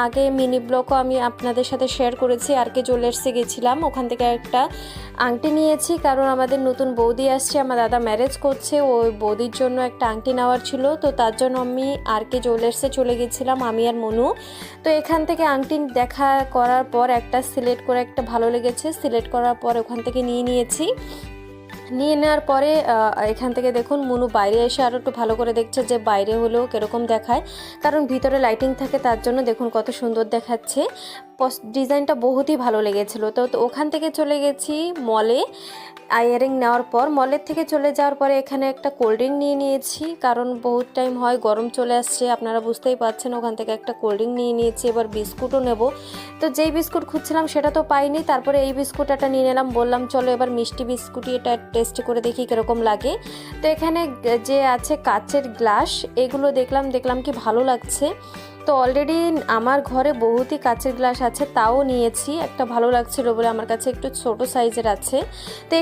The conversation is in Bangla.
আগে মিনি ব্লগও আমি আপনাদের সাথে শেয়ার করেছি। আরকে জুয়েলার্সে গেছিলাম, ওখান থেকে একটা আংটি নিয়েছি, কারণ আমাদের নতুন বৌদি আসছে, আমার দাদা ম্যারেজ করছে, ওই বৌদির জন্য একটা আংটি নেওয়ার ছিল। তো তার জন্য আমি আরকে জুয়েলার্সে চলে গেছিলাম, আমি আর মনু। তো এখান থেকে আংটি দেখা করার পর একটা সিলেক্ট করে একটা ভালো লেগেছে, সিলেক্ট করার পর ওখান থেকে নিয়েছি। নিয়ে নেওয়ার পরে এখান থেকে দেখুন মনু বাইরে এসে আরও একটু ভালো করে দেখছে যে বাইরে হলেও কীরকম দেখায়, কারণ ভিতরে লাইটিং থাকে, তার জন্য দেখুন কত সুন্দর দেখাচ্ছে। ডিজাইনটা বহুতই ভালো লেগেছিলো। তো ওখান থেকে চলে গেছি মলে ইয়ারিং নেওয়ার পর। মলের থেকে চলে যাওয়ার পরে এখানে একটা কোল্ড ড্রিঙ্ক নিয়েছি, কারণ বহুত টাইম হয় গরম চলে আসছে, আপনারা বুঝতেই পারছেন। ওখান থেকে একটা কোল্ড ড্রিঙ্ক নিয়েছি, এবার বিস্কুটও নেব। তো যেই বিস্কুট খুঁজছিলাম সেটা তো পাইনি, তারপরে এই বিস্কুট একটা নিয়ে নিলাম, বললাম চলো এবার মিষ্টি বিস্কুটই এটা টেস্ট করে দেখি কীরকম লাগে। তো এখানে যে আছে কাচের গ্লাস, এগুলো দেখলাম কি ভালো লাগছে। তো অলরেডি আমার ঘরে বহুতই কাচের গ্লাস আছে, তাও নিয়েছি, একটা ভালো লাগছিল বলে, আমার কাছে একটু ছোট সাইজের আছে। তো